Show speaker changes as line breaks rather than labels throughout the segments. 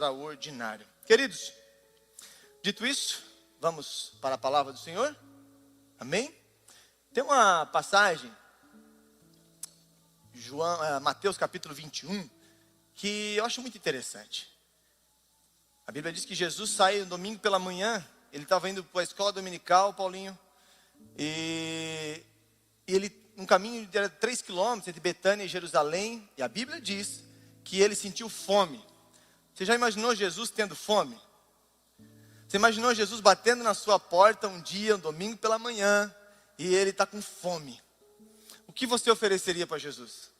Extraordinário. Queridos, dito isso, vamos para a palavra do Senhor? Amém? Tem uma passagem, Mateus capítulo 21, que eu acho muito interessante. A Bíblia diz que Jesus saiu no domingo pela manhã, ele estava indo para a escola dominical, Paulinho, e ele, um caminho de 3 quilômetros entre Betânia e Jerusalém, e a Bíblia diz que ele sentiu fome. Você já imaginou Jesus tendo fome? Você imaginou Jesus batendo na sua porta um dia, um domingo pela manhã, e ele está com fome? O que você ofereceria para Jesus?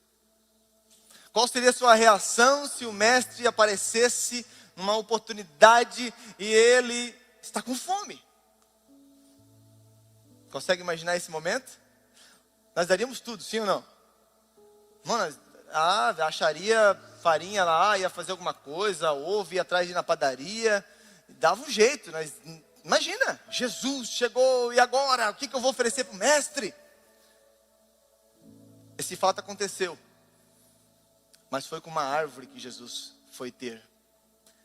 Qual seria a sua reação se o mestre aparecesse numa oportunidade e ele está com fome? Consegue imaginar esse momento? Nós daríamos tudo, sim ou não? Mano, acharia farinha lá, ia fazer alguma coisa, ovo, ia atrás de ir na padaria, dava um jeito. Mas imagina, Jesus chegou, e agora? O que eu vou oferecer para o mestre? Esse fato aconteceu, mas foi com uma árvore que Jesus foi ter.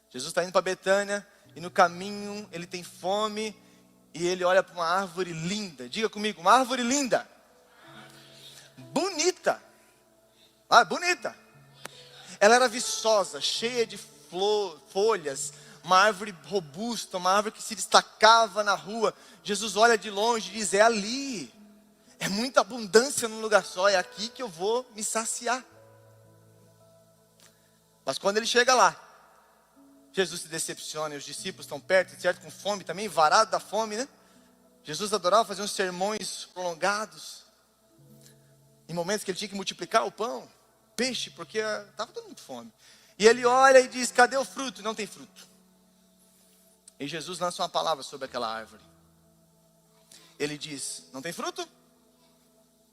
Jesus está indo para Betânia, e no caminho ele tem fome, e ele olha para uma árvore linda. Diga comigo, uma árvore linda. Bonita. Bonita. Ela era viçosa, cheia de folhas, uma árvore robusta, uma árvore que se destacava na rua. Jesus olha de longe e diz: é ali, é muita abundância num lugar só, é aqui que eu vou me saciar. Mas quando ele chega lá, Jesus se decepciona, e os discípulos estão perto, certo, com fome também, varado da fome, né? Jesus adorava fazer uns sermões prolongados, em momentos que ele tinha que multiplicar o pão, peixe, porque estava todo mundo com fome. E ele olha e diz: cadê o fruto? Não tem fruto. E Jesus lança uma palavra sobre aquela árvore. Ele diz: não tem fruto?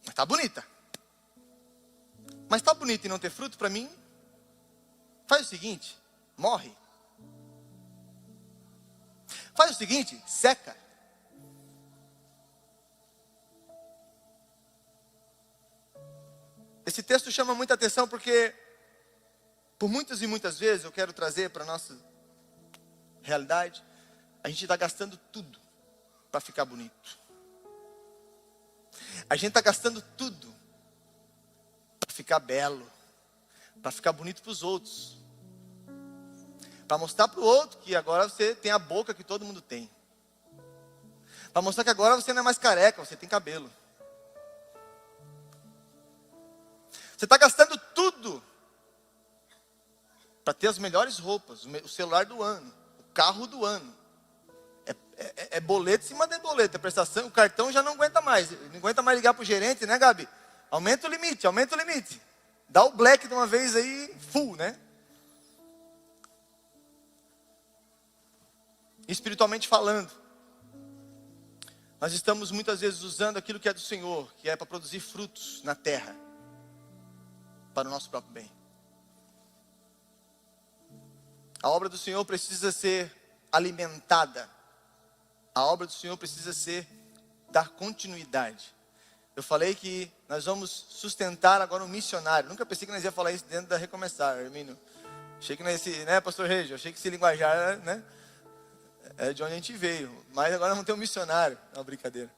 Mas está bonita. Mas está bonita e não ter fruto, para mim, faz o seguinte: morre. Faz o seguinte: seca. Esse texto chama muita atenção porque, por muitas e muitas vezes, eu quero trazer para a nossa realidade, a gente está gastando tudo para ficar bonito. A gente está gastando tudo para ficar belo, para ficar bonito para os outros, para mostrar para o outro que agora você tem a boca que todo mundo tem, para mostrar que agora você não é mais careca, você tem cabelo. Você está gastando tudo para ter as melhores roupas, o celular do ano, o carro do ano. É boleto em cima de boleto, a prestação, o cartão já não aguenta mais ligar para o gerente, né, Gabi? Aumenta o limite. Dá o black de uma vez aí, full, né? Espiritualmente falando, nós estamos muitas vezes usando aquilo que é do Senhor, que é para produzir frutos na terra, para o nosso próprio bem. A obra do Senhor precisa ser alimentada. A obra do Senhor precisa dar continuidade. Eu falei que nós vamos sustentar agora um missionário. Nunca pensei que nós ia falar isso dentro da Recomeçar, Hermínio. Achei que né, pastor Reis? Achei que esse linguajar, né, é de onde a gente veio. Mas agora vamos ter um missionário. É uma brincadeira.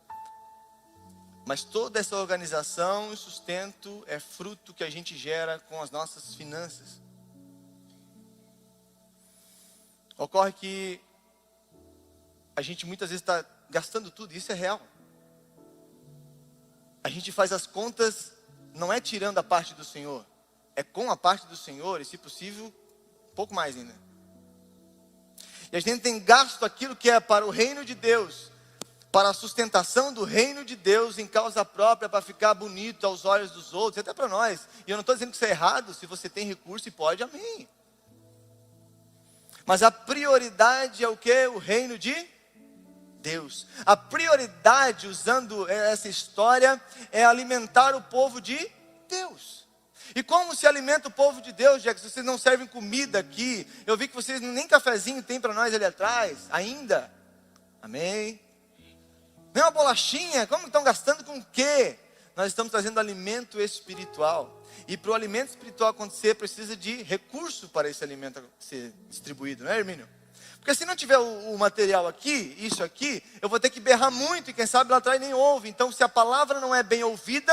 Mas toda essa organização e sustento é fruto que a gente gera com as nossas finanças. Ocorre que a gente muitas vezes está gastando tudo, e isso é real. A gente faz as contas, não é tirando a parte do Senhor, é com a parte do Senhor, e se possível, um pouco mais ainda. E a gente tem gasto aquilo que é para o reino de Deus, para a sustentação do reino de Deus em causa própria, para ficar bonito aos olhos dos outros, até para nós. E eu não estou dizendo que isso é errado, se você tem recurso e pode, amém. Mas a prioridade é o quê? O reino de Deus. A prioridade, usando essa história, é alimentar o povo de Deus. E como se alimenta o povo de Deus, já que vocês não servem comida aqui? Eu vi que vocês nem cafezinho tem para nós ali atrás, ainda. Amém? Nem uma bolachinha, como estão gastando com o quê? nós estamos trazendo alimento espiritual. E para o alimento espiritual acontecer, precisa de recurso para esse alimento ser distribuído, não é, Hermínio? Porque se não tiver o material aqui, isso aqui, eu vou ter que berrar muito, e quem sabe lá atrás nem ouve. Então, se a palavra não é bem ouvida,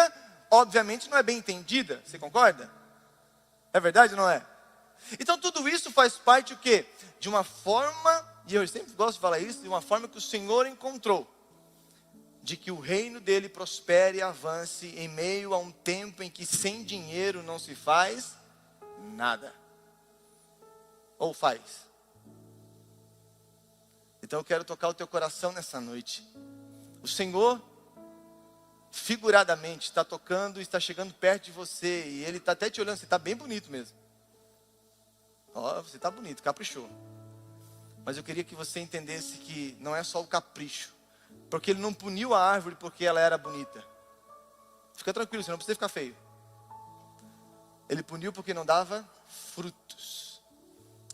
obviamente não é bem entendida. Você concorda? É verdade ou não é? Então, tudo isso faz parte o quê? De uma forma, e eu sempre gosto de falar isso, de uma forma que o Senhor encontrou, de que o reino dele prospere e avance em meio a um tempo em que sem dinheiro não se faz nada. Ou faz? Então eu quero tocar o teu coração nessa noite. O Senhor, figuradamente, está tocando, está chegando perto de você, e Ele está até te olhando, você está bem bonito mesmo. Ó, você está bonito, caprichou. Mas eu queria que você entendesse que não é só o capricho, porque Ele não puniu a árvore porque ela era bonita. Fica tranquilo, você não precisa ficar feio. Ele puniu porque não dava frutos.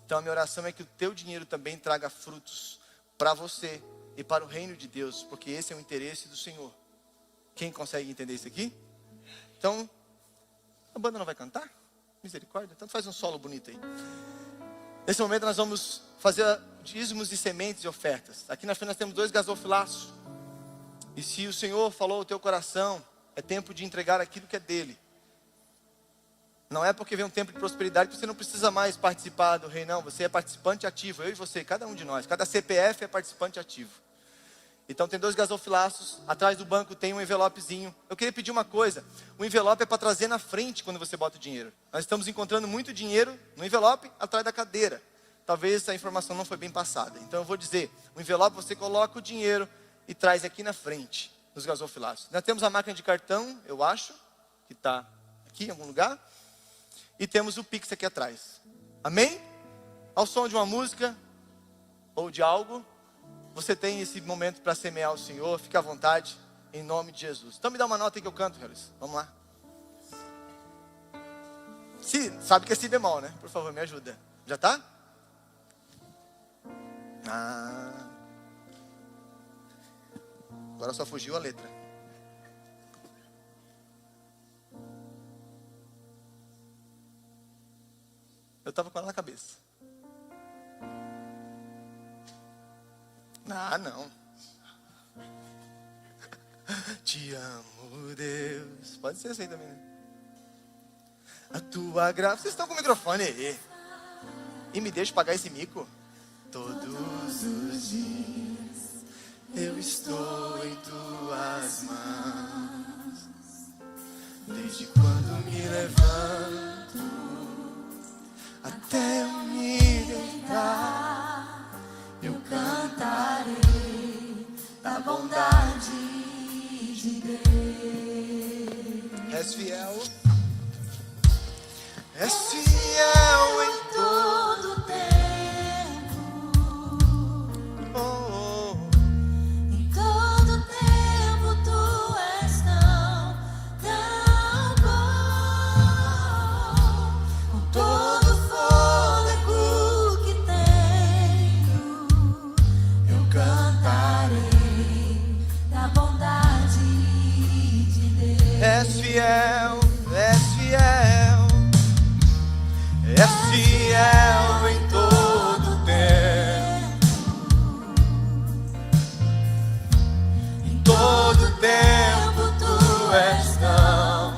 Então a minha oração é que o teu dinheiro também traga frutos para você e para o reino de Deus, porque esse é o interesse do Senhor. Quem consegue entender isso aqui? Então, a banda não vai cantar? Misericórdia, então faz um solo bonito aí. Nesse momento nós vamos fazer dízimos de sementes e ofertas. Aqui na frente nós temos 2 gasofilaços. E se o Senhor falou ao teu coração, é tempo de entregar aquilo que é dele. Não é porque vem um tempo de prosperidade que você não precisa mais participar do reino, não. Você é participante ativo, eu e você, cada um de nós. Cada CPF é participante ativo. Então tem 2 gasofilaços, atrás do banco tem um envelopezinho. Eu queria pedir uma coisa, o envelope é para trazer na frente quando você bota o dinheiro. Nós estamos encontrando muito dinheiro no envelope, atrás da cadeira. Talvez essa informação não foi bem passada. Então eu vou dizer, o envelope você coloca o dinheiro e traz aqui na frente, nos gasofilaços. Nós temos a máquina de cartão, eu acho, que está aqui em algum lugar. E temos o Pix aqui atrás. Amém? Ao som de uma música ou de algo, você tem esse momento para semear o Senhor. Fique à vontade, em nome de Jesus. Então me dá uma nota aí que eu canto, Harris. Vamos lá. Si, sabe que é si bemol, né? Por favor, me ajuda. Já está? Agora só fugiu a letra. Eu estava com ela na cabeça. Não. Te amo, Deus. Pode ser assim também, né? A tua graça. Vocês estão com o microfone aí. E me deixa pagar esse mico? Todos os dias eu estou em tuas mãos. Desde quando me levanto até eu me deitar, eu cantarei da bondade de Deus. És fiel em todo tempo. Oh, oh. Em todo tempo tu és tão bom. Com todo fôlego que tenho, eu cantarei da bondade de Deus. És fiel, és fiel. És fiel em todo tempo. Em todo tempo tu és tão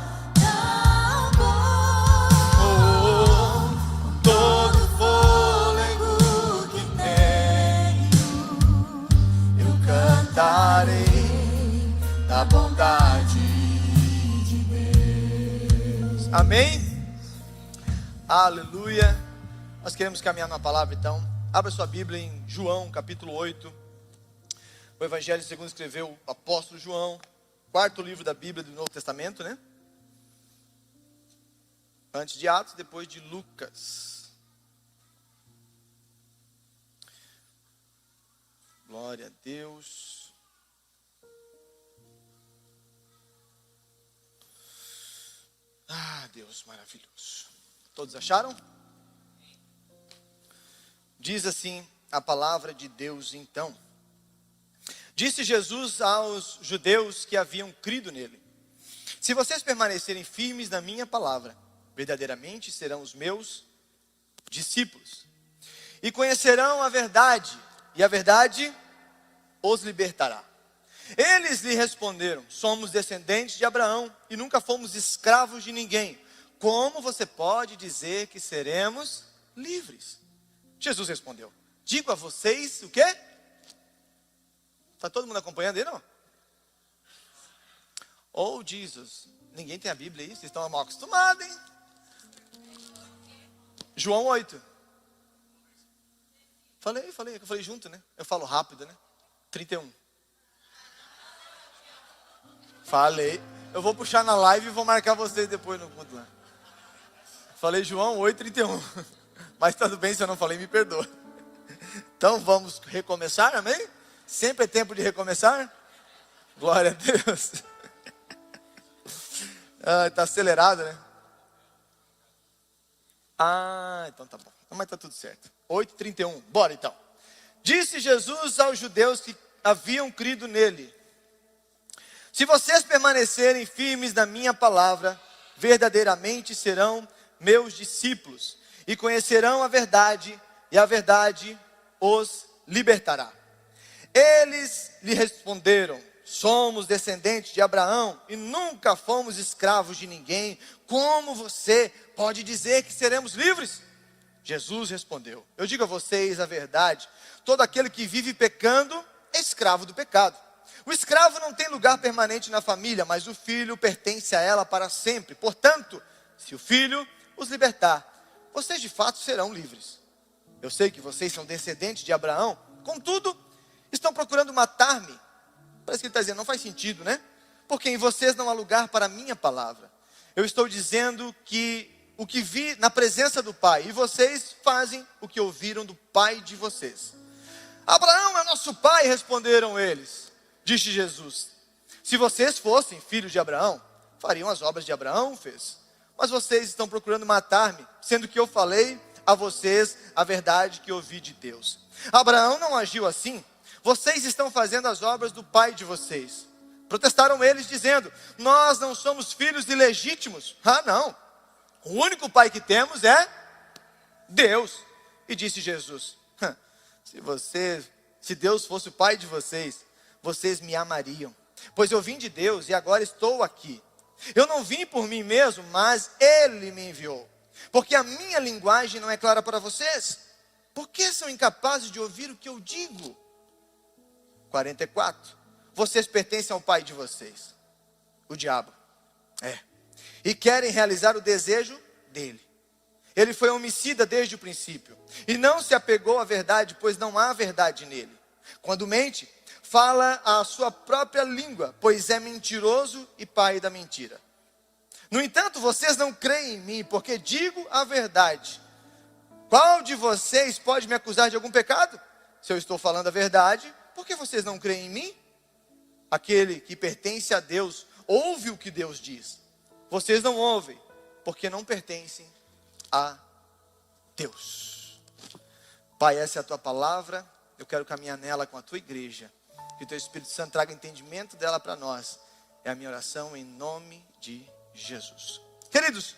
bom. Oh, com todo fôlego que tenho, eu cantarei da bondade de Deus. Amém? Aleluia. Nós queremos caminhar na palavra, então. Abra sua Bíblia em João, capítulo 8. O Evangelho segundo escreveu o apóstolo João. 4º livro da Bíblia do Novo Testamento, né? Antes de Atos, depois de Lucas. Glória a Deus. Deus maravilhoso. Todos acharam? Diz assim a palavra de Deus então. Disse Jesus aos judeus que haviam crido nele: Se vocês permanecerem firmes na minha palavra, verdadeiramente serão os meus discípulos. E conhecerão a verdade, e a verdade os libertará. Eles lhe responderam: somos descendentes de Abraão e nunca fomos escravos de ninguém. Como você pode dizer que seremos livres? Jesus respondeu: digo a vocês o quê? Está todo mundo acompanhando aí, não? Oh, Jesus, ninguém tem a Bíblia aí, vocês estão mal acostumados, hein? João 8. Falei, eu falei junto, né? Eu falo rápido, né? 31. Falei. Eu vou puxar na live e vou marcar vocês depois no culto lá. Falei João 8:31. Mas tudo bem, se eu não falei, me perdoa. Então vamos recomeçar, amém? Sempre é tempo de recomeçar? Glória a Deus. Está acelerado, né? Então tá bom. Mas tá tudo certo. 8:31. Bora então. Disse Jesus aos judeus que haviam crido nele: se vocês permanecerem firmes na minha palavra, verdadeiramente serão meus discípulos, e conhecerão a verdade, e a verdade os libertará. Eles lhe responderam: somos descendentes de Abraão e nunca fomos escravos de ninguém. Como você pode dizer que seremos livres? Jesus respondeu: eu digo a vocês a verdade, todo aquele que vive pecando é escravo do pecado. O escravo não tem lugar permanente na família, mas o filho pertence a ela para sempre. Portanto, se o filho os libertar, vocês de fato serão livres. Eu sei que vocês são descendentes de Abraão, contudo, estão procurando matar-me. Parece que ele está dizendo, não faz sentido, né? Porque em vocês não há lugar para a minha palavra. Eu estou dizendo que o que vi na presença do Pai, e vocês fazem o que ouviram do pai de vocês. Abraão é nosso pai, responderam eles. Disse Jesus: se vocês fossem filhos de Abraão, fariam as obras de Abraão fez. Mas vocês estão procurando matar-me, sendo que eu falei a vocês a verdade que ouvi de Deus. Abraão não agiu assim. Vocês estão fazendo as obras do pai de vocês. Protestaram eles dizendo: nós não somos filhos ilegítimos. Não, o único pai que temos é Deus. E disse Jesus: se Deus fosse o pai de vocês, vocês me amariam, pois eu vim de Deus e agora estou aqui. Eu não vim por mim mesmo, mas Ele me enviou. Porque a minha linguagem não é clara para vocês. Por que são incapazes de ouvir o que eu digo? 44. Vocês pertencem ao pai de vocês, o diabo. E querem realizar o desejo dele. Ele foi homicida desde o princípio e não se apegou à verdade, pois não há verdade nele. Quando mente, fala a sua própria língua, pois é mentiroso e pai da mentira. No entanto, vocês não creem em mim, porque digo a verdade. Qual de vocês pode me acusar de algum pecado? Se eu estou falando a verdade, por que vocês não creem em mim? Aquele que pertence a Deus ouve o que Deus diz. Vocês não ouvem, porque não pertencem a Deus. Pai, essa é a tua palavra. Eu quero caminhar nela com a tua igreja. Que o teu Espírito Santo traga entendimento dela para nós. É a minha oração em nome de Jesus. Queridos,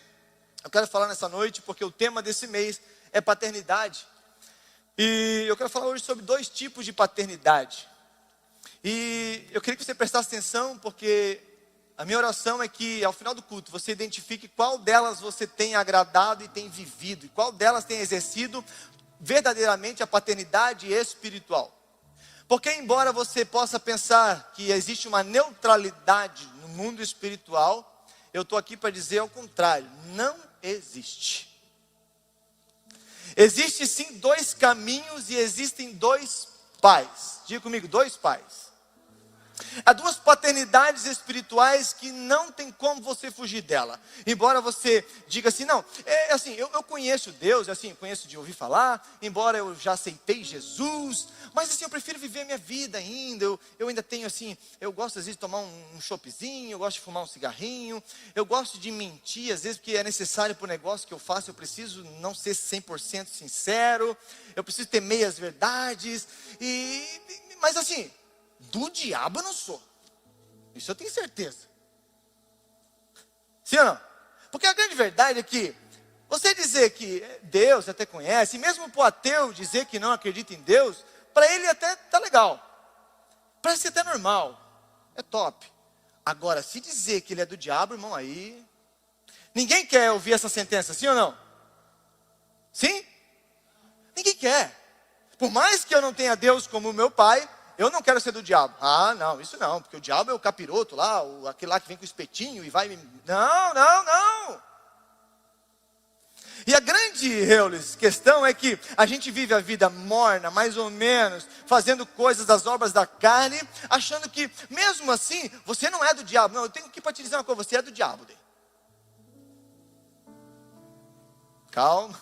eu quero falar nessa noite porque o tema desse mês é paternidade. E eu quero falar hoje sobre 2 tipos de paternidade. E eu queria que você prestasse atenção, porque a minha oração é que ao final do culto você identifique qual delas você tem agradado e tem vivido, e qual delas tem exercido verdadeiramente a paternidade espiritual. Porque embora você possa pensar que existe uma neutralidade no mundo espiritual, eu estou aqui para dizer ao contrário, não existe. Existem sim 2 caminhos e existem 2 pais. Diga comigo, 2 pais. Há 2 paternidades espirituais que não tem como você fugir dela. Embora você diga assim, não, é assim, eu conheço Deus, assim, conheço de ouvir falar, embora eu já aceitei Jesus, mas assim, eu prefiro viver a minha vida ainda, eu ainda tenho assim, eu gosto às vezes de tomar um choppzinho, eu gosto de fumar um cigarrinho, eu gosto de mentir, às vezes porque é necessário para o negócio que eu faço, eu preciso não ser 100% sincero, eu preciso ter meias verdades, mas assim, do diabo eu não sou. Isso eu tenho certeza. Sim ou não? Porque a grande verdade é que você dizer que Deus até conhece, e mesmo para o ateu dizer que não acredita em Deus, para ele até tá legal. Parece até normal. É top. Agora, se dizer que ele é do diabo, irmão, aí... Ninguém quer ouvir essa sentença, sim ou não? Sim? Ninguém quer. Por mais que eu não tenha Deus como meu pai, eu não quero ser do diabo. Ah, não, isso não, porque o diabo é o capiroto lá, aquele lá que vem com o espetinho e vai... Não, não, não. E a grande, Eulis, questão é que a gente vive a vida morna, mais ou menos, fazendo coisas das obras da carne, achando que, mesmo assim, você não é do diabo. Não, eu tenho que para te dizer uma coisa, você é do diabo. Calma,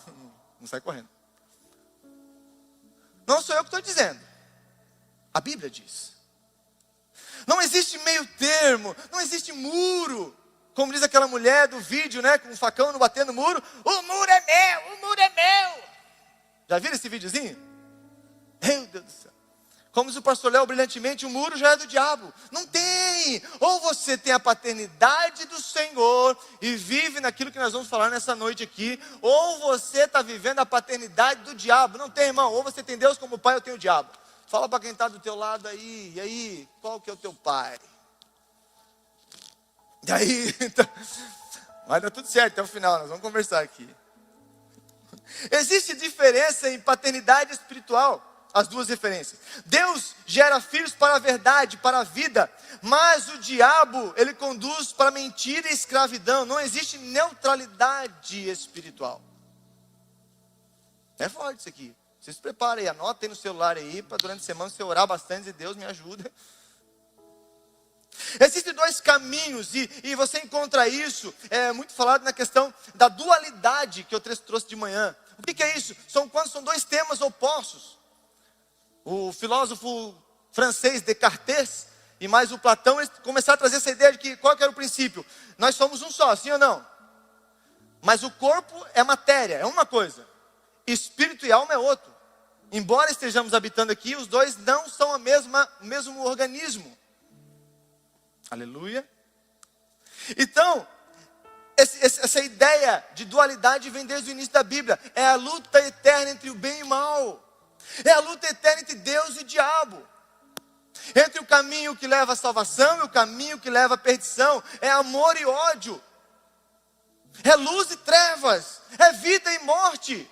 não sai correndo. Não sou eu que estou dizendo. A Bíblia diz. Não existe meio termo, não existe muro. Como diz aquela mulher do vídeo, né, com um facão no batendo no muro. O muro é meu, o muro é meu. Já viram esse videozinho? Meu Deus do céu. Como diz o pastor Léo brilhantemente, o muro já é do diabo. Não tem. Ou você tem a paternidade do Senhor e vive naquilo que nós vamos falar nessa noite aqui. Ou você está vivendo a paternidade do diabo. Não tem, irmão. Ou você tem Deus como pai ou tem o diabo. Fala para quem está do teu lado aí. E aí, qual que é o teu pai? E aí, vai dar tudo certo até o final, nós vamos conversar aqui. Existe diferença em paternidade espiritual, as duas referências. Deus gera filhos para a verdade, para a vida, mas o diabo, ele conduz para a mentira e escravidão. Não existe neutralidade espiritual. É forte isso aqui. Você se prepara aí, anota aí no celular aí, para durante a semana você orar bastante e Deus me ajuda. Existem dois caminhos e você encontra isso, muito falado na questão da dualidade que eu trouxe de manhã. O que é isso? São dois temas opostos. O filósofo francês Descartes e mais o Platão, eles começaram a trazer essa ideia de que, qual que era o princípio? Nós somos um só, sim ou não? Mas o corpo é matéria, é uma coisa. Espírito e alma é outro. Embora estejamos habitando aqui, os dois não são o mesmo organismo. Aleluia. Então, essa ideia de dualidade vem desde o início da Bíblia. É a luta eterna entre o bem e o mal. É a luta eterna entre Deus e o diabo. Entre o caminho que leva à salvação e o caminho que leva à perdição. É amor e ódio. É luz e trevas. É vida e morte.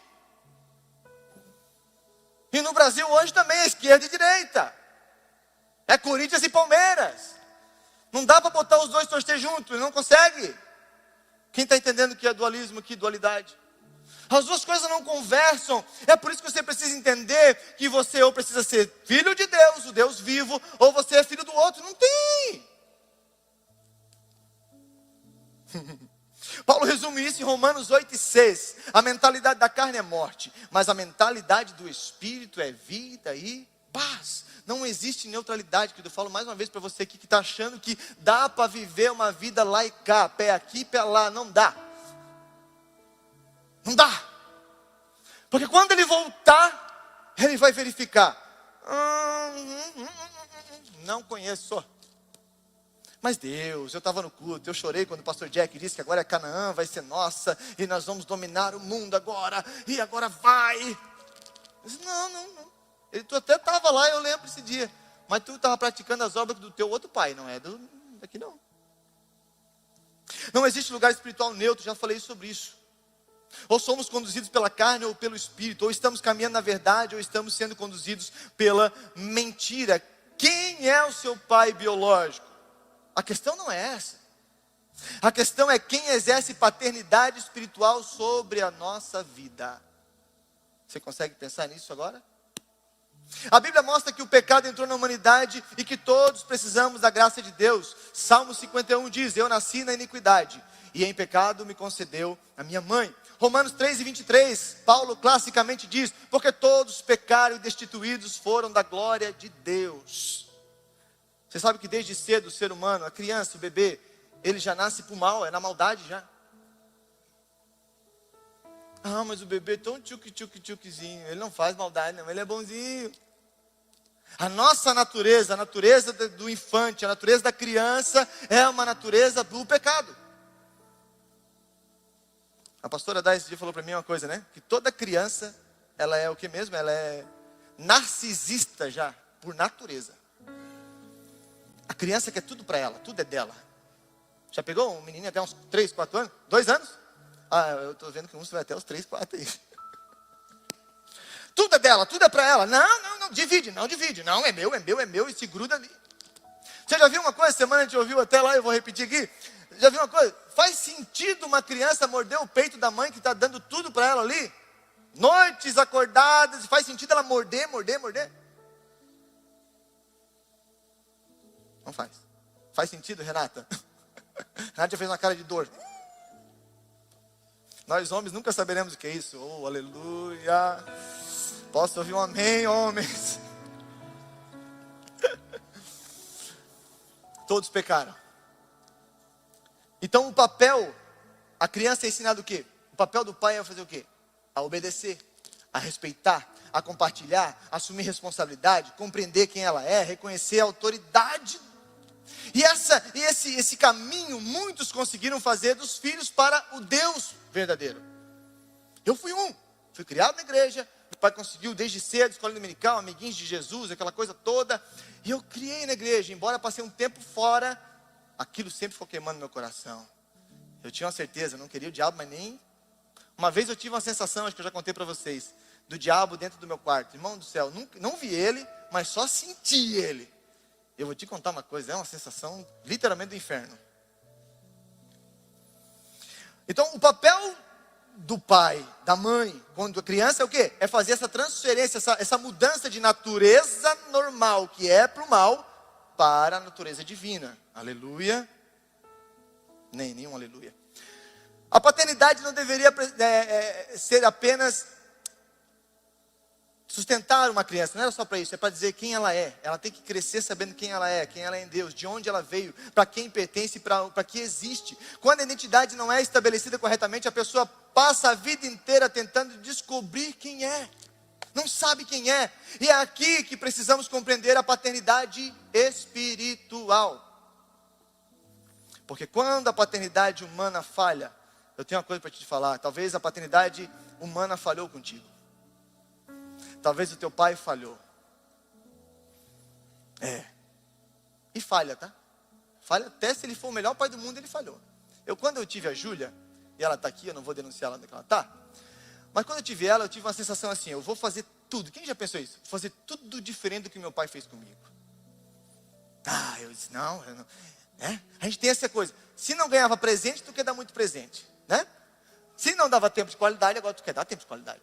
E no Brasil hoje também é esquerda e direita. É Corinthians e Palmeiras. Não dá para botar os dois torcer juntos, não consegue. Quem está entendendo que é dualismo aqui, dualidade? As duas coisas não conversam. É por isso que você precisa entender que você ou precisa ser filho de Deus, o Deus vivo, ou você é filho do outro. Não tem. Paulo resume isso em Romanos 8:6. A mentalidade da carne é morte, mas a mentalidade do Espírito é vida e paz. Não existe neutralidade, que eu falo mais uma vez para você aqui que está achando que dá para viver uma vida lá e cá, pé aqui, pé lá. Não dá. Não dá. Porque quando ele voltar, ele vai verificar. Não conheço. Mas Deus, eu estava no culto, eu chorei quando o pastor Jack disse que agora Canaã vai ser nossa, e nós vamos dominar o mundo agora, e agora vai. Eu disse, não. Tu até estava lá, eu lembro esse dia. Mas tu estava praticando as obras do teu outro pai, não é daqui não. Não existe lugar espiritual neutro, já falei sobre isso. Ou somos conduzidos pela carne ou pelo Espírito. Ou estamos caminhando na verdade, ou estamos sendo conduzidos pela mentira. Quem é o seu pai biológico? A questão não é essa. A questão é quem exerce paternidade espiritual sobre a nossa vida. Você consegue pensar nisso agora? A Bíblia mostra que o pecado entrou na humanidade e que todos precisamos da graça de Deus. Salmo 51 diz, eu nasci na iniquidade e em pecado me concedeu a minha mãe. Romanos 3:23, Paulo classicamente diz, porque todos pecaram e destituídos foram da glória de Deus. Você sabe que desde cedo o ser humano, a criança, o bebê, ele já nasce por mal, é na maldade já. Ah, mas o bebê é tão tchuquizinho, ele não faz maldade não, ele é bonzinho. A nossa natureza, a natureza do infante, a natureza da criança, é uma natureza do pecado. A pastora Dai esse dia falou para mim uma coisa, né? Que toda criança, ela é o que mesmo? Ela é narcisista já, por natureza. A criança quer tudo para ela, tudo é dela. Já pegou um menininho até uns 3, 4 anos? 2 anos? Ah, eu estou vendo que uns vai até os 3, 4 aí. Tudo é dela, tudo é para ela. Não, divide, não, é meu, e se gruda ali. Você já viu uma coisa? Semana a gente ouviu até lá, eu vou repetir aqui. Já viu uma coisa? Faz sentido uma criança morder o peito da mãe que está dando tudo para ela ali? Noites acordadas, faz sentido ela morder? Não faz. Faz sentido, Renata? Renata já fez uma cara de dor. Nós homens nunca saberemos o que é isso. Oh, aleluia. Posso ouvir um amém, homens? Todos pecaram. Então a criança é ensinada o quê? O papel do pai é fazer o quê? A obedecer, a respeitar, a compartilhar, a assumir responsabilidade, compreender quem ela é, reconhecer a autoridade. E esse caminho muitos conseguiram fazer dos filhos para o Deus verdadeiro. Eu fui criado na igreja, meu pai conseguiu desde cedo, escola dominical, amiguinhos de Jesus, aquela coisa toda. E eu criei na igreja, embora passei um tempo fora, aquilo sempre ficou queimando no meu coração. Eu tinha uma certeza, eu não queria o diabo, mas nem... Uma vez eu tive uma sensação, acho que eu já contei para vocês, do diabo dentro do meu quarto. Irmão do céu, não vi ele, mas só senti ele. Eu vou te contar uma coisa, é uma sensação literalmente do inferno. Então o papel do pai, da mãe, quando a criança é o quê? É fazer essa transferência, essa mudança de natureza normal, que é para o mal, para a natureza divina. Aleluia. Nenhum aleluia. A paternidade não deveria ser apenas sustentar uma criança, não era só para isso, é para dizer quem ela é. Ela tem que crescer sabendo quem ela é em Deus, de onde ela veio, para quem pertence, para que existe. Quando a identidade não é estabelecida corretamente, a pessoa passa a vida inteira tentando descobrir quem é, não sabe quem é. E é aqui que precisamos compreender a paternidade espiritual. Porque quando a paternidade humana falha, eu tenho uma coisa para te falar, talvez a paternidade humana falhou contigo. Talvez o teu pai falhou. E falha, tá? Falha até se ele for o melhor pai do mundo, ele falhou. Quando eu tive a Júlia, e ela está aqui, eu não vou denunciar ela onde ela está. Mas quando eu tive ela, eu tive uma sensação assim, eu vou fazer tudo. Quem já pensou isso? Vou fazer tudo diferente do que meu pai fez comigo. Eu disse, não. A gente tem essa coisa. Se não ganhava presente, tu quer dar muito presente, né? Se não dava tempo de qualidade, agora tu quer dar tempo de qualidade.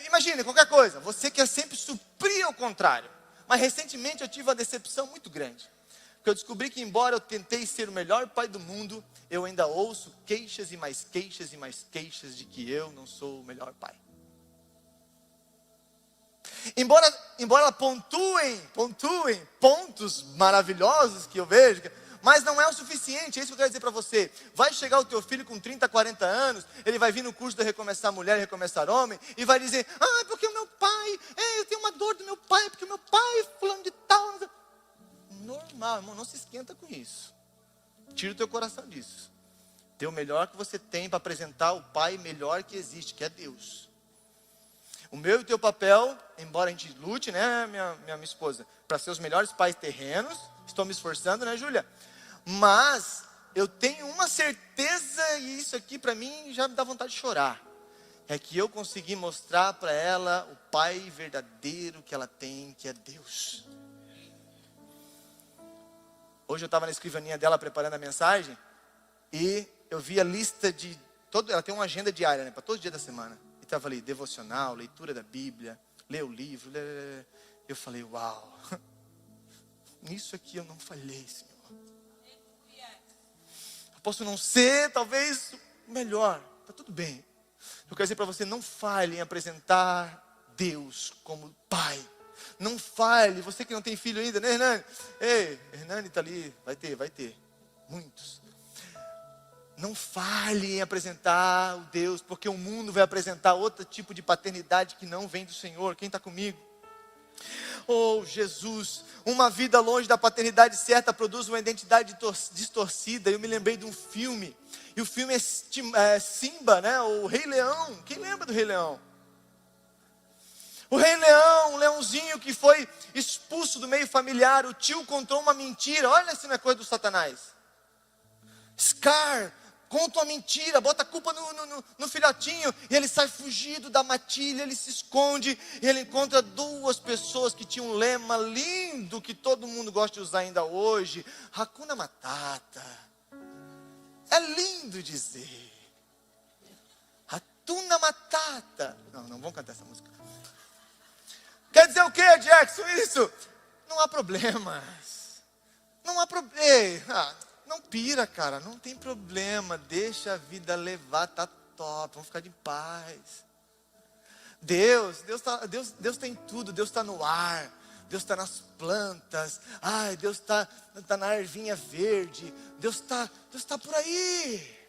Imagine, qualquer coisa, você quer sempre suprir ao contrário. Mas recentemente eu tive uma decepção muito grande. Porque eu descobri que embora eu tentei ser o melhor pai do mundo, eu ainda ouço queixas e mais queixas e mais queixas de que eu não sou o melhor pai. Embora ela pontuem pontos maravilhosos que eu vejo, mas não é o suficiente, é isso que eu quero dizer para você. Vai chegar o teu filho com 30, 40 anos, ele vai vir no curso de Recomeçar Mulher, Recomeçar Homem, e vai dizer, porque o meu pai, eu tenho uma dor do meu pai, porque o meu pai, fulano de tal. Normal, irmão, não se esquenta com isso. Tira o teu coração disso. Dê o melhor que você tem para apresentar o pai melhor que existe, que é Deus. O meu e o teu papel, embora a gente lute, né, minha esposa, para ser os melhores pais terrenos, estou me esforçando, né, Júlia? Mas eu tenho uma certeza, e isso aqui para mim já me dá vontade de chorar, é que eu consegui mostrar para ela o pai verdadeiro que ela tem, que é Deus. Hoje eu estava na escrivaninha dela preparando a mensagem, e eu vi a lista ela tem uma agenda diária, né, para todo dia da semana. E estava ali, devocional, leitura da Bíblia, ler o livro. Eu falei, uau, nisso aqui eu não falhei, Senhor. Eu posso não ser, talvez, o melhor, está tudo bem. Eu quero dizer para você, não falhe em apresentar Deus como Pai. Não falhe, você que não tem filho ainda, né, Hernani? Ei, Hernani está ali, vai ter, muitos. Não falhe em apresentar o Deus, porque o mundo vai apresentar outro tipo de paternidade que não vem do Senhor. Quem está comigo? Oh, Jesus, uma vida longe da paternidade certa produz uma identidade distorcida. Eu me lembrei de um filme, e o filme é Simba, né? O Rei Leão. Quem lembra do Rei Leão? O Rei Leão, um leãozinho que foi expulso do meio familiar. O tio contou uma mentira. Olha se não é coisa do Satanás. Scar conta uma mentira, bota a culpa no filhotinho, e ele sai fugido da matilha, ele se esconde, e ele encontra duas pessoas que tinham um lema lindo, que todo mundo gosta de usar ainda hoje, Hakuna Matata. É lindo dizer, Hakuna Matata. Não vamos cantar essa música. Quer dizer o que, Jackson, isso? Não há problemas, não há problema. Não pira, cara, não tem problema, deixa a vida levar, tá top, vamos ficar de paz. Deus tem tudo, Deus está no ar, Deus está nas plantas, Deus está na ervinha verde, Deus está por aí.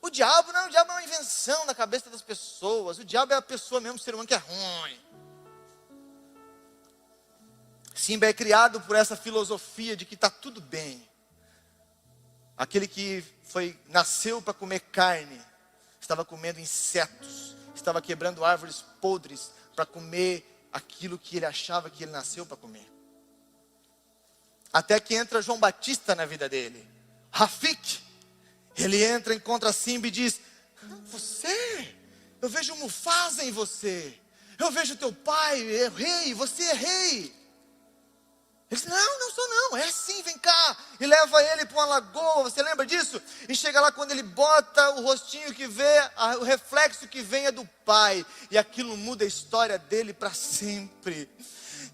O diabo é uma invenção na cabeça das pessoas, o diabo é a pessoa mesmo, o ser humano que é ruim. Simba é criado por essa filosofia de que está tudo bem. Aquele que nasceu para comer carne, estava comendo insetos, estava quebrando árvores podres para comer aquilo que ele achava que ele nasceu para comer. Até que entra João Batista na vida dele, Rafik. Ele entra, encontra Simba e diz: você, eu vejo Mufasa em você, eu vejo teu pai, é rei, você é rei. Ele disse: não sou não, é sim, vem cá. E leva ele para uma lagoa, você lembra disso? E chega lá, quando ele bota o rostinho que vê, o reflexo que vem é do pai. E aquilo muda a história dele para sempre.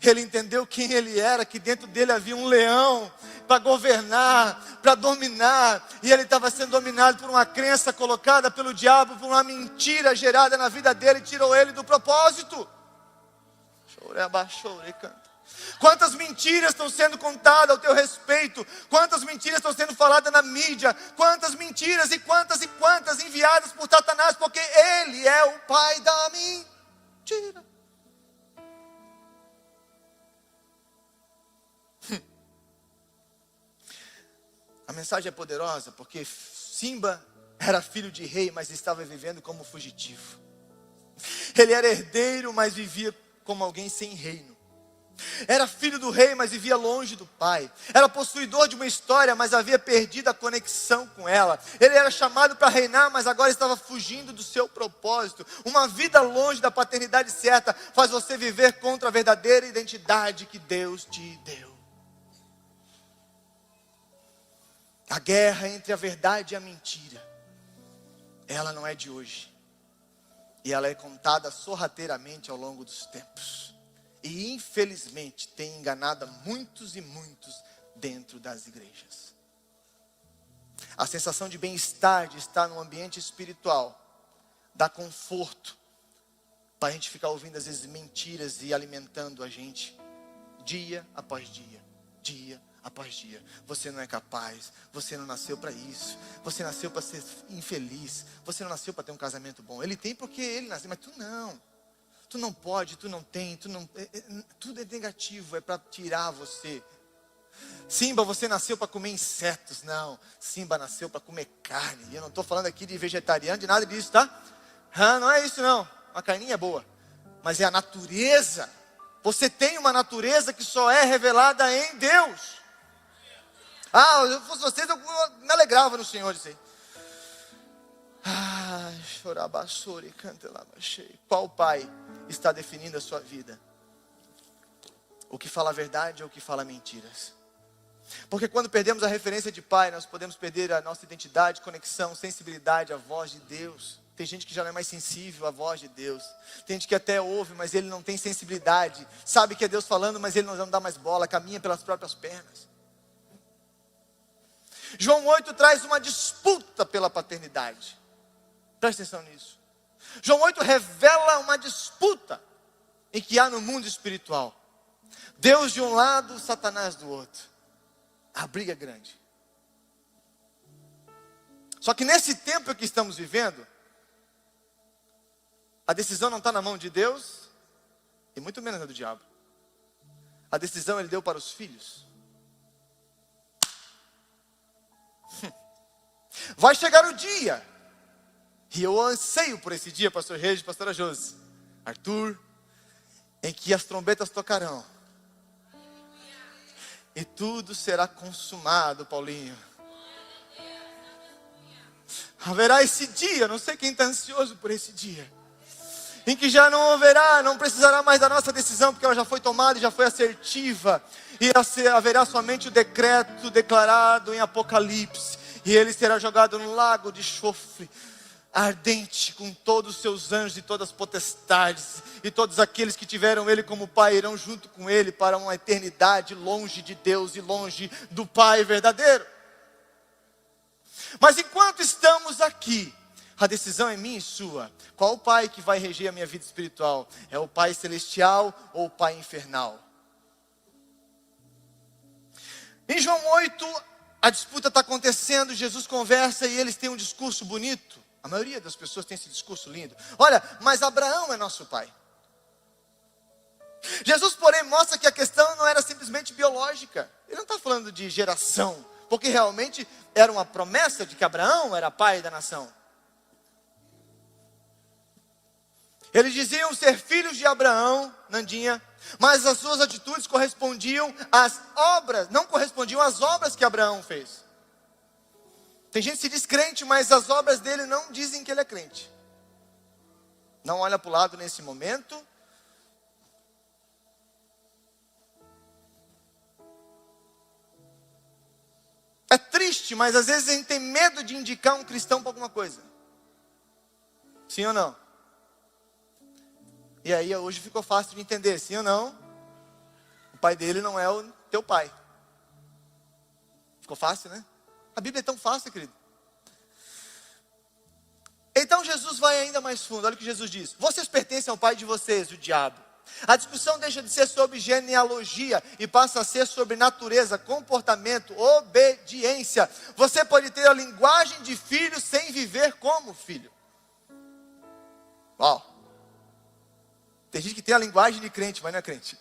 Ele entendeu quem ele era, que dentro dele havia um leão para governar, para dominar. E ele estava sendo dominado por uma crença colocada pelo diabo, por uma mentira gerada na vida dele, tirou ele do propósito. Chorei, abaixou, canta. Quantas mentiras estão sendo contadas ao teu respeito? Quantas mentiras estão sendo faladas na mídia? Quantas mentiras e quantas enviadas por Satanás? Porque ele é o pai da mentira. A mensagem é poderosa porque Simba era filho de rei, mas estava vivendo como fugitivo. Ele era herdeiro, mas vivia como alguém sem reino. Era filho do rei, mas vivia longe do pai. Era possuidor de uma história, mas havia perdido a conexão com ela. Ele era chamado para reinar, mas agora estava fugindo do seu propósito. Uma vida longe da paternidade certa faz você viver contra a verdadeira identidade que Deus te deu. A guerra entre a verdade e a mentira, ela não é de hoje. E ela é contada sorrateiramente ao longo dos tempos. E infelizmente tem enganado muitos e muitos dentro das igrejas. A sensação de bem-estar, de estar num ambiente espiritual, dá conforto para a gente ficar ouvindo às vezes mentiras e alimentando a gente dia após dia, dia após dia. Você não é capaz, você não nasceu para isso, você nasceu para ser infeliz, você não nasceu para ter um casamento bom. Ele tem porque ele nasceu, mas tu não. Tu não pode, tu não tem, tudo é negativo, é para tirar você. Simba, você nasceu para comer insetos. Não, Simba nasceu para comer carne. E eu não estou falando aqui de vegetariano, de nada disso, tá? Não é isso não, uma carninha é boa. Mas é a natureza. Você tem uma natureza que só é revelada em Deus. Se eu fosse vocês, eu me alegrava no Senhor isso aí. Chorabassori, canta lá, baixei. Qual pai está definindo a sua vida? O que fala a verdade ou o que fala mentiras? Porque quando perdemos a referência de pai, nós podemos perder a nossa identidade, conexão, sensibilidade à voz de Deus. Tem gente que já não é mais sensível à voz de Deus. Tem gente que até ouve, mas ele não tem sensibilidade. Sabe que é Deus falando, mas ele não dá mais bola, caminha pelas próprias pernas. João 8 traz uma disputa pela paternidade. Presta atenção nisso. João 8 revela uma disputa em que há no mundo espiritual. Deus de um lado, Satanás do outro. A briga é grande. Só que nesse tempo que estamos vivendo, a decisão não está na mão de Deus, e muito menos na do diabo. A decisão ele deu para os filhos. Vai chegar o dia, e eu anseio por esse dia, pastor Regis, pastora Josi, Arthur, em que as trombetas tocarão. E tudo será consumado, Paulinho. Haverá esse dia, não sei quem está ansioso por esse dia, em que já não precisará mais da nossa decisão, porque ela já foi tomada e já foi assertiva. E haverá somente o decreto declarado em Apocalipse. E ele será jogado no lago de enxofre ardente, com todos os seus anjos e todas as potestades. E todos aqueles que tiveram ele como pai irão junto com ele para uma eternidade longe de Deus e longe do Pai verdadeiro. Mas enquanto estamos aqui, a decisão é minha e sua. Qual o pai que vai reger a minha vida espiritual? É o pai celestial ou o pai infernal? Em João 8, a disputa está acontecendo, Jesus conversa e eles têm um discurso bonito. A maioria das pessoas tem esse discurso lindo. Olha, mas Abraão é nosso pai. Jesus, porém, mostra que a questão não era simplesmente biológica. Ele não está falando de geração, porque realmente era uma promessa de que Abraão era pai da nação. Eles diziam ser filhos de Abraão, Nandinha, mas as suas atitudes correspondiam às obras, não correspondiam às obras que Abraão fez. Tem gente que se diz crente, mas as obras dele não dizem que ele é crente. Não olha para o lado nesse momento. É triste, mas às vezes a gente tem medo de indicar um cristão para alguma coisa. Sim ou não? E aí hoje ficou fácil de entender, sim ou não? O pai dele não é o teu pai. Ficou fácil, né? A Bíblia é tão fácil, querido. Então Jesus vai ainda mais fundo. Olha o que Jesus diz: vocês pertencem ao pai de vocês, o diabo. A discussão deixa de ser sobre genealogia e passa a ser sobre natureza, comportamento, obediência. Você pode ter a linguagem de filho sem viver como filho. Uau! Tem gente que tem a linguagem de crente, mas não é crente.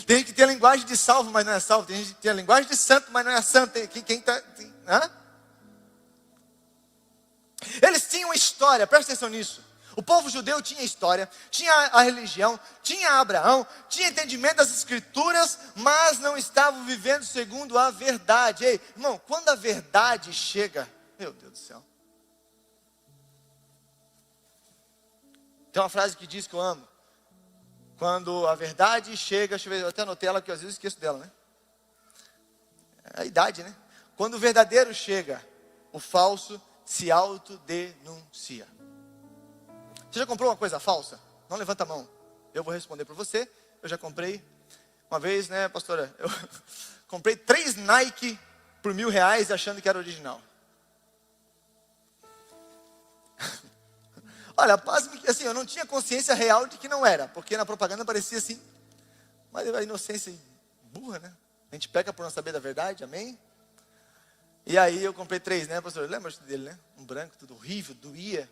Tem gente que tem a linguagem de salvo, mas não é salvo. Tem gente que tem a linguagem de santo, mas não é santo. Quem está... Eles tinham história, presta atenção nisso. O povo judeu tinha história, tinha a religião, tinha Abraão, tinha entendimento das escrituras, mas não estavam vivendo segundo a verdade. Ei, irmão, quando a verdade chega, meu Deus do céu. Tem uma frase que diz que eu amo. Quando a verdade chega, deixa eu ver, eu até anotei ela que às vezes eu esqueço dela, né? É a idade, né? Quando o verdadeiro chega, o falso se autodenuncia. Você já comprou uma coisa falsa? Não levanta a mão. Eu vou responder por você. Eu já comprei. Uma vez, né, pastora? Eu comprei 3 Nike por R$1.000 achando que era original. Olha, pasme que assim, eu não tinha consciência real de que não era. Porque na propaganda parecia assim. Mas a inocência burra, né? A gente peca por não saber da verdade, amém? E aí eu comprei 3, né, pastor? Lembra dele, né? Um branco, tudo horrível, doía.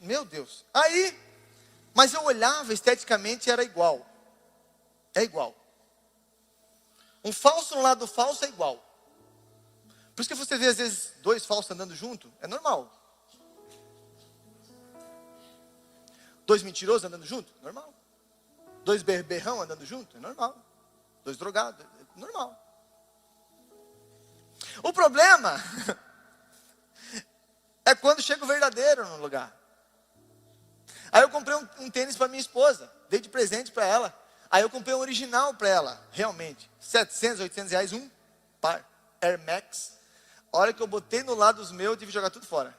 Meu Deus. Aí, mas eu olhava esteticamente e era igual. É igual. Um falso no lado do falso é igual. Por isso que você vê às vezes 2 falsos andando junto, é normal. 2 mentirosos andando junto, normal. 2 berrão andando junto, é normal. 2 drogados, é normal. O problema é quando chega o verdadeiro no lugar. Aí eu comprei um tênis para minha esposa, dei de presente para ela. Aí eu comprei um original para ela, realmente. 700, 800 reais, um par, Air Max. A hora que eu botei no lado dos meus, eu tive que jogar tudo fora.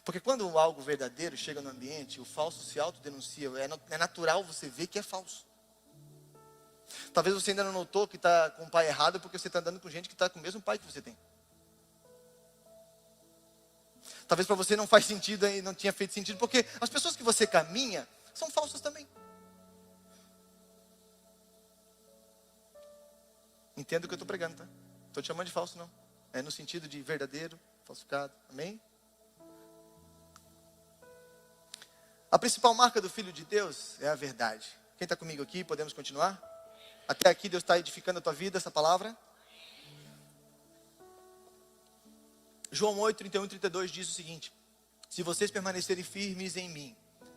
Porque quando algo verdadeiro chega no ambiente, o falso se autodenuncia. É natural você ver que é falso. Talvez você ainda não notou que está com o pai errado, porque você está andando com gente que está com o mesmo pai que você tem. Talvez para você não faz sentido e não tinha feito sentido, porque as pessoas que você caminha são falsas também. Entenda o que eu estou pregando, tá? Estou te chamando de falso, não. É no sentido de verdadeiro, falsificado. Amém? A principal marca do Filho de Deus é a verdade. Quem está comigo aqui, podemos continuar? Até aqui Deus está edificando a tua vida, essa palavra? João 8, 31 e 32 diz o seguinte: se vocês permanecerem firmes em mim,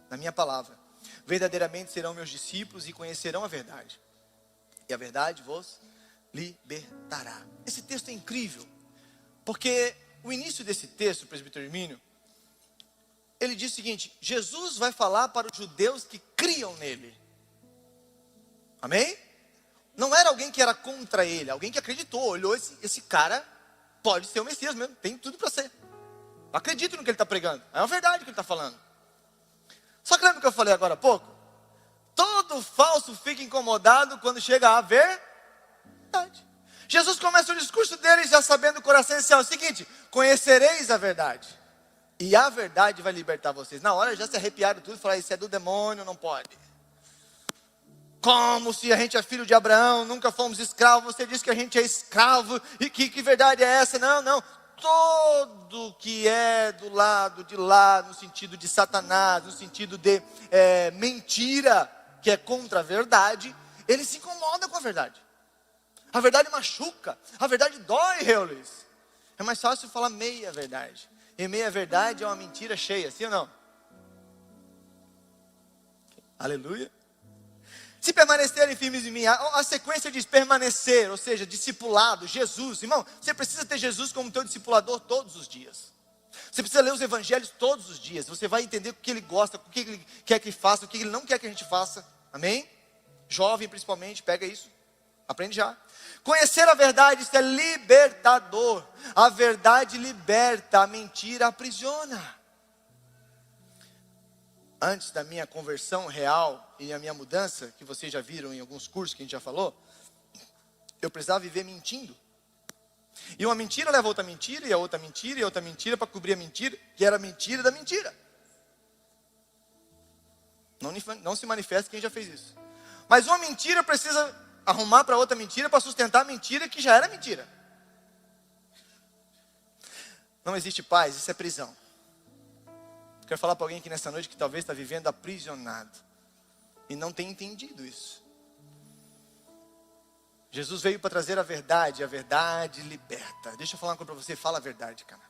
na minha palavra, verdadeiramente serão meus discípulos e conhecerão a verdade. E a verdade vos libertará. Esse texto é incrível, porque o início desse texto, presbítero Hermínio, ele diz o seguinte: Jesus vai falar para os judeus que criam nele. Amém? Não era alguém que era contra ele, alguém que acreditou, olhou esse cara, pode ser o Messias mesmo, tem tudo para ser. Acredito no que ele está pregando, é uma verdade que ele está falando. Só que lembra que eu falei agora há pouco? Todo falso fica incomodado quando chega a verdade. Jesus começa o discurso dele já sabendo o coração inicial. É o seguinte: conhecereis a verdade, e a verdade vai libertar vocês. Na hora já se arrepiaram tudo e falaram: isso é do demônio, não pode. Como se a gente é filho de Abraão, nunca fomos escravos. Você diz que a gente é escravo, e que verdade é essa? Não. Todo que é do lado de lá, no sentido de Satanás, no sentido de mentira, que é contra a verdade, ele se incomoda com a verdade. A verdade machuca, a verdade dói, Reulis. É mais fácil falar meia verdade. E meia verdade é uma mentira cheia, sim ou não? Aleluia. Se permanecerem firmes em mim, a sequência diz permanecer, ou seja, discipulado, Jesus. Irmão, você precisa ter Jesus como teu discipulador todos os dias. Você precisa ler os evangelhos todos os dias. Você vai entender o que ele gosta, o que ele quer que faça, o que ele não quer que a gente faça. Amém? Jovem principalmente, pega isso. Aprende já. Conhecer a verdade, isso é libertador. A verdade liberta, a mentira aprisiona. Antes da minha conversão real e a minha mudança, que vocês já viram em alguns cursos que a gente já falou, eu precisava viver mentindo. E uma mentira leva a outra mentira, e a outra mentira, e a outra mentira, para cobrir a mentira, que era a mentira da mentira. Não se manifesta quem já fez isso. Mas uma mentira precisa arrumar para outra mentira, para sustentar a mentira que já era mentira. Não existe paz, isso é prisão. Quero falar para alguém aqui nessa noite que talvez está vivendo aprisionado e não tem entendido isso. Jesus veio para trazer a verdade liberta. Deixa eu falar uma coisa para você, fala a verdade, cara.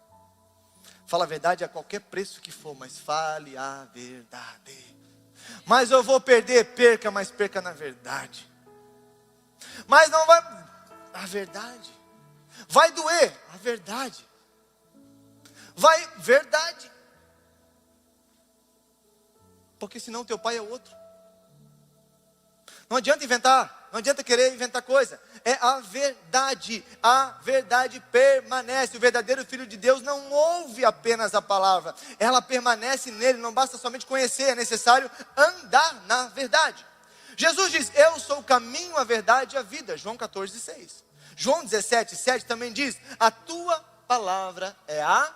Fala a verdade a qualquer preço que for, mas fale a verdade. Mas eu vou perder, perca, mas perca na verdade. Mas não vai, a verdade. Vai doer, a verdade. Vai, verdade. Porque senão teu pai é outro. Não adianta inventar, não adianta querer inventar coisa. É a verdade permanece. O verdadeiro Filho de Deus não ouve apenas a palavra, ela permanece nele. Não basta somente conhecer, é necessário andar na verdade. Jesus diz: eu sou o caminho, a verdade e a vida. João 14:6. João 17:7 também diz: a tua palavra é a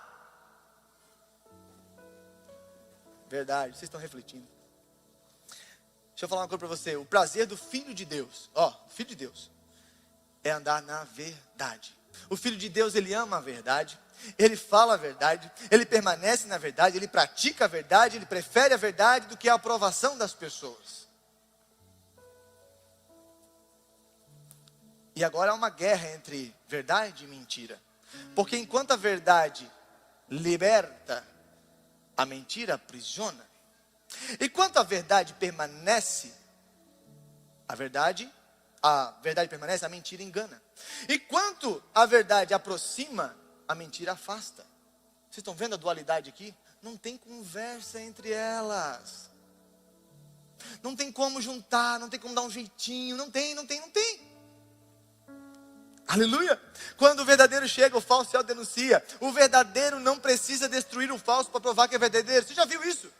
verdade. Vocês estão refletindo? Deixa eu falar uma coisa para você. O prazer do Filho de Deus, Filho de Deus, é andar na verdade. O Filho de Deus, ele ama a verdade, ele fala a verdade, ele permanece na verdade, ele pratica a verdade, ele prefere a verdade do que a aprovação das pessoas. E agora há uma guerra entre verdade e mentira. Porque enquanto a verdade liberta, a mentira aprisiona. E quanto a verdade permanece, a verdade permanece, a mentira engana. E quanto a verdade aproxima, a mentira afasta. Vocês estão vendo a dualidade aqui? Não tem conversa entre elas. Não tem como juntar, não tem como dar um jeitinho, não tem. Aleluia! Quando o verdadeiro chega, o falso o denuncia. O verdadeiro não precisa destruir o falso para provar que é verdadeiro. Você já viu isso?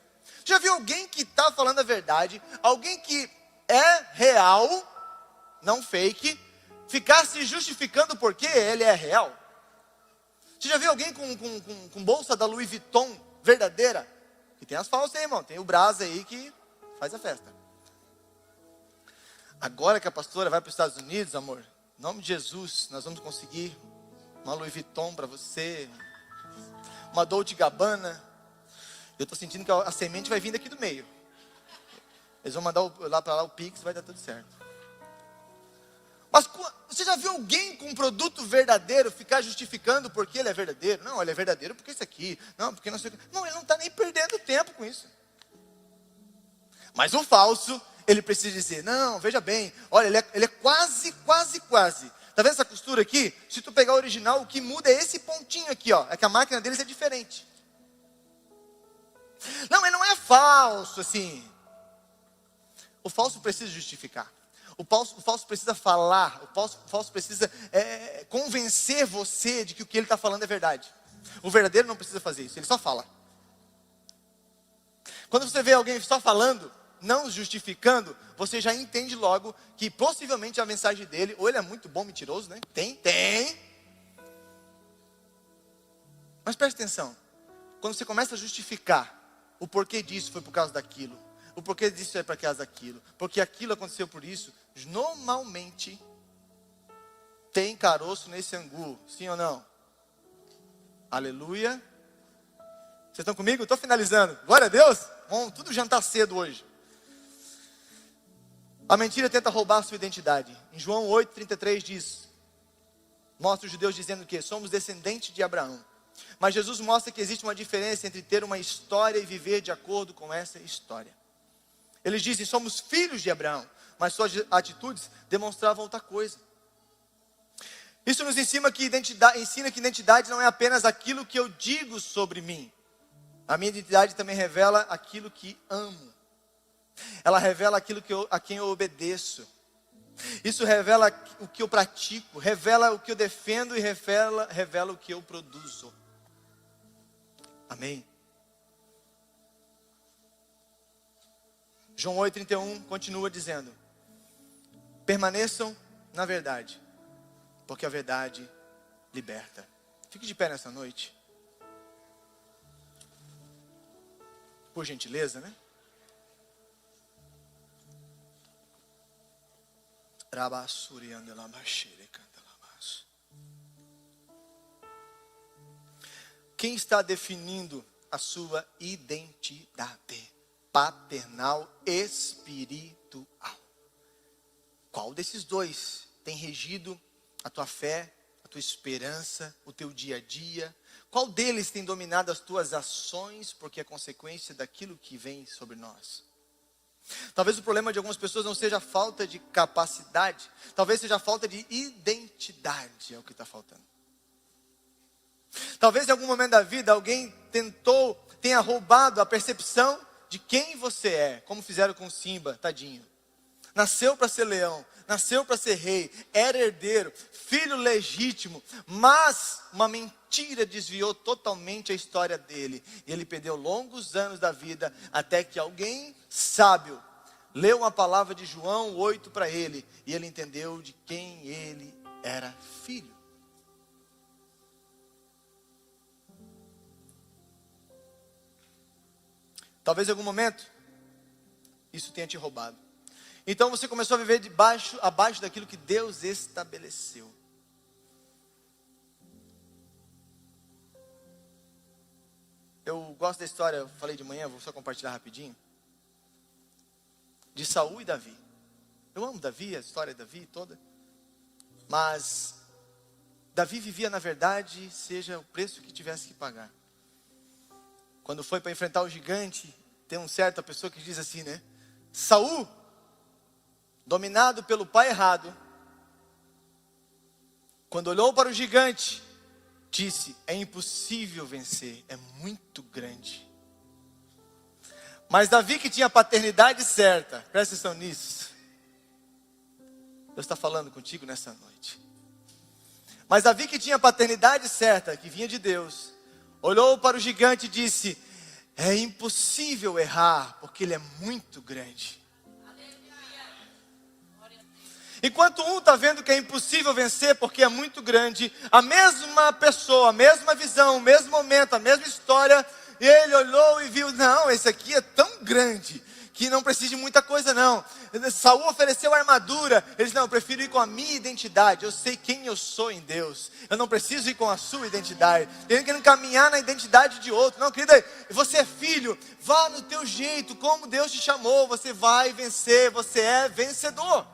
Já viu alguém que está falando a verdade, alguém que é real, não fake, ficar se justificando porque ele é real? Você já viu alguém com bolsa da Louis Vuitton verdadeira? Que tem as falsas aí, irmão. Tem o Brasa aí que faz a festa. Agora que a pastora vai para os Estados Unidos, amor, em nome de Jesus, nós vamos conseguir uma Louis Vuitton para você, uma Dolce & Gabbana. Eu estou sentindo que a semente vai vir daqui do meio. Eles vão mandar lá para lá o Pix, vai dar tudo certo. Mas você já viu alguém com um produto verdadeiro ficar justificando porque ele é verdadeiro? Não, ele é verdadeiro porque isso aqui. Não, porque não sei o que. Não, ele não está nem perdendo tempo com isso. Mas o falso, ele precisa dizer, não, veja bem, olha, ele é quase. Está vendo essa costura aqui? Se tu pegar o original, o que muda é esse pontinho aqui, ó. É que a máquina deles é diferente. Não, ele não é falso, assim. O falso precisa justificar. O falso precisa falar. O falso precisa convencer você de que o que ele está falando é verdade. O verdadeiro não precisa fazer isso, ele só fala. Quando você vê alguém só falando, não justificando, você já entende logo que possivelmente a mensagem dele, ou ele é muito bom mentiroso, né? Tem. Mas preste atenção. Quando você começa a justificar o porquê disso foi por causa daquilo, o porquê disso é por causa daquilo, porque aquilo aconteceu por isso, normalmente tem caroço nesse angu, sim ou não? Aleluia. Vocês estão comigo? Estou finalizando. Glória a Deus. Vamos tudo jantar cedo hoje. A mentira tenta roubar a sua identidade. Em João 8,33 diz, mostra os judeus dizendo que somos descendentes de Abraão. Mas Jesus mostra que existe uma diferença entre ter uma história e viver de acordo com essa história. Eles dizem, somos filhos de Abraão, mas suas atitudes demonstravam outra coisa. Isso nos ensina que identidade não é apenas aquilo que eu digo sobre mim. A minha identidade também revela aquilo que amo. Ela revela aquilo a quem eu obedeço. Isso revela o que eu pratico, revela o que eu defendo e revela o que eu produzo. Amém? João 8,31 continua dizendo, permaneçam na verdade, porque a verdade liberta. Fique de pé nessa noite. Por gentileza, né? Quem está definindo a sua identidade paternal espiritual? Qual desses dois tem regido a tua fé, a tua esperança, o teu dia a dia? Qual deles tem dominado as tuas ações, porque é consequência daquilo que vem sobre nós? Talvez o problema de algumas pessoas não seja a falta de capacidade, talvez seja a falta de identidade, é o que está faltando. Talvez em algum momento da vida alguém tenha roubado a percepção de quem você é, como fizeram com Simba, tadinho. Nasceu para ser leão, nasceu para ser rei, era herdeiro, filho legítimo, mas uma mentira desviou totalmente a história dele. E ele perdeu longos anos da vida, até que alguém sábio leu uma palavra de João 8 para ele, e ele entendeu de quem ele era filho. Talvez em algum momento isso tenha te roubado. Então você começou a viver abaixo daquilo que Deus estabeleceu. Eu gosto da história, eu falei de manhã, vou só compartilhar rapidinho. De Saul e Davi. Eu amo Davi, a história de Davi toda. Mas Davi vivia na verdade, seja o preço que tivesse que pagar. Quando foi para enfrentar o gigante, tem uma certa pessoa que diz assim, né? Saul, dominado pelo pai errado, quando olhou para o gigante, disse, é impossível vencer, é muito grande. Mas Davi, que tinha a paternidade certa, presta atenção nisso. Deus está falando contigo nessa noite. Mas Davi, que tinha a paternidade certa, que vinha de Deus, olhou para o gigante e disse, é impossível errar, porque ele é muito grande. Enquanto um está vendo que é impossível vencer porque é muito grande, a mesma pessoa, a mesma visão, o mesmo momento, a mesma história, ele olhou e viu, não, esse aqui é tão grande que não precisa de muita coisa não. Saul ofereceu armadura, ele disse, não, eu prefiro ir com a minha identidade, eu sei quem eu sou em Deus, eu não preciso ir com a sua identidade, eu quero caminhar na identidade de outro. Não, querida, você é filho, vá no teu jeito, como Deus te chamou, você vai vencer, você é vencedor.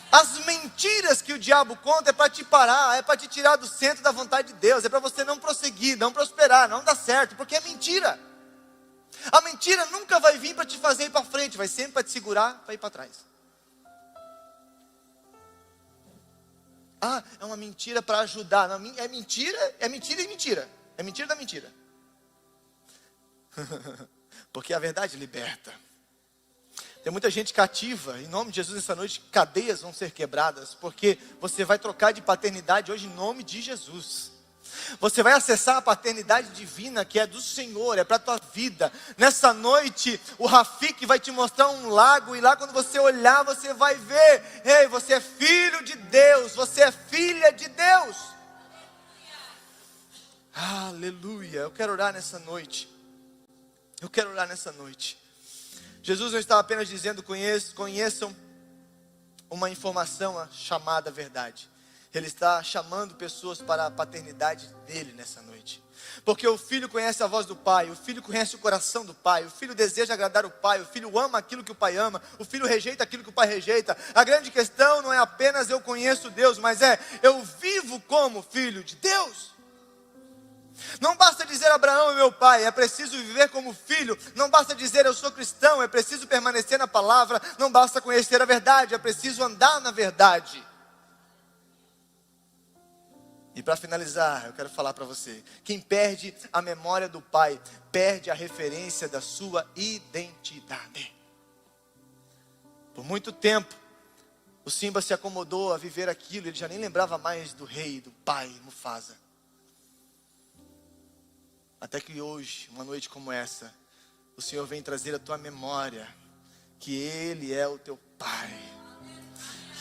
As mentiras que o diabo conta é para te parar, é para te tirar do centro da vontade de Deus, é para você não prosseguir, não prosperar, não dar certo, porque é mentira. A mentira nunca vai vir para te fazer ir para frente, vai sempre para te segurar, para ir para trás. Ah, é uma mentira para ajudar. Não, é mentira e mentira. É mentira da mentira. Porque a verdade liberta. Tem muita gente cativa, em nome de Jesus, essa noite, cadeias vão ser quebradas, porque você vai trocar de paternidade hoje em nome de Jesus. Você vai acessar a paternidade divina que é do Senhor, é para a tua vida. Nessa noite, o Rafik vai te mostrar um lago, e lá quando você olhar, você vai ver, ei, você é filho de Deus, você é filha de Deus. Aleluia, eu quero orar nessa noite. Jesus não está apenas dizendo, conheçam uma informação chamada verdade. Ele está chamando pessoas para a paternidade dele nessa noite. Porque o filho conhece a voz do pai, o filho conhece o coração do pai, o filho deseja agradar o pai, o filho ama aquilo que o pai ama, o filho rejeita aquilo que o pai rejeita. A grande questão não é apenas eu conheço Deus, mas é eu vivo como filho de Deus. Não basta dizer Abraão é meu pai, é preciso viver como filho. Não basta dizer eu sou cristão, é preciso permanecer na palavra. Não basta conhecer a verdade, é preciso andar na verdade. E para finalizar, eu quero falar para você, quem perde a memória do pai, perde a referência da sua identidade. Por muito tempo, o Simba se acomodou a viver aquilo, ele já nem lembrava mais do rei, do pai, Mufasa. Até que hoje, uma noite como essa, o Senhor vem trazer à tua memória que Ele é o teu Pai,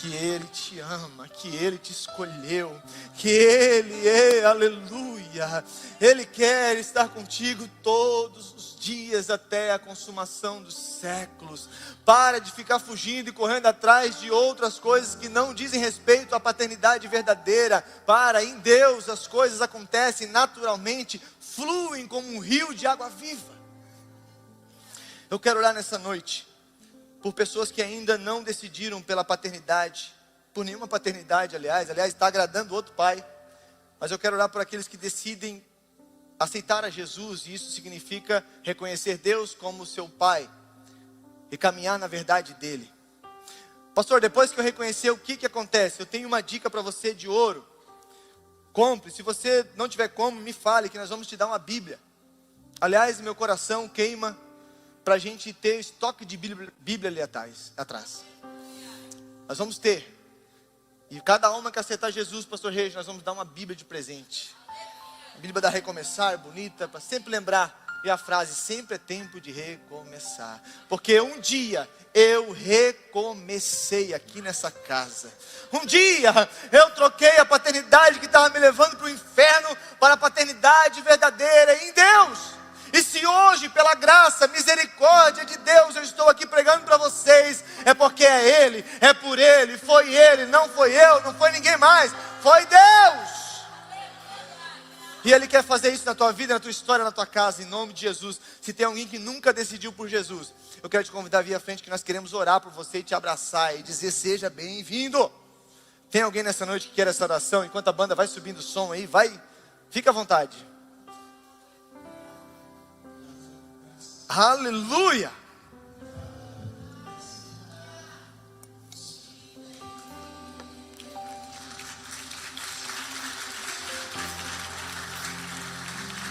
que Ele te ama, que Ele te escolheu, que Ele é, aleluia, Ele quer estar contigo todos os dias até a consumação dos séculos. Para de ficar fugindo e correndo atrás de outras coisas que não dizem respeito à paternidade verdadeira. Em Deus as coisas acontecem naturalmente, fluem como um rio de água viva. Eu quero orar nessa noite por pessoas que ainda não decidiram pela paternidade, por nenhuma paternidade, aliás, está agradando outro pai. Mas eu quero orar por aqueles que decidem aceitar a Jesus, e isso significa reconhecer Deus como seu pai e caminhar na verdade dele. Pastor, depois que eu reconhecer, o que acontece? Eu tenho uma dica para você de ouro. Compre, se você não tiver como, me fale que nós vamos te dar uma Bíblia. Aliás, meu coração queima para a gente ter estoque de Bíblia ali atrás. Nós vamos ter. E cada alma que aceitar Jesus, pastor Reis, nós vamos dar uma Bíblia de presente. A Bíblia da Recomeçar, bonita, para sempre lembrar. E a frase, sempre é tempo de recomeçar. Porque um dia eu recomecei aqui nessa casa. Um dia eu troquei a paternidade que estava me levando para o inferno para a paternidade verdadeira em Deus. E se hoje, pela graça, misericórdia de Deus, eu estou aqui pregando para vocês, é porque é Ele, é por Ele, foi Ele, não foi eu, não foi ninguém mais, foi Deus. E Ele quer fazer isso na tua vida, na tua história, na tua casa, em nome de Jesus. Se tem alguém que nunca decidiu por Jesus, eu quero te convidar a vir à frente, que nós queremos orar por você e te abraçar e dizer, seja bem-vindo. Tem alguém nessa noite que quer essa oração? Enquanto a banda vai subindo o som aí, fica à vontade. Aleluia!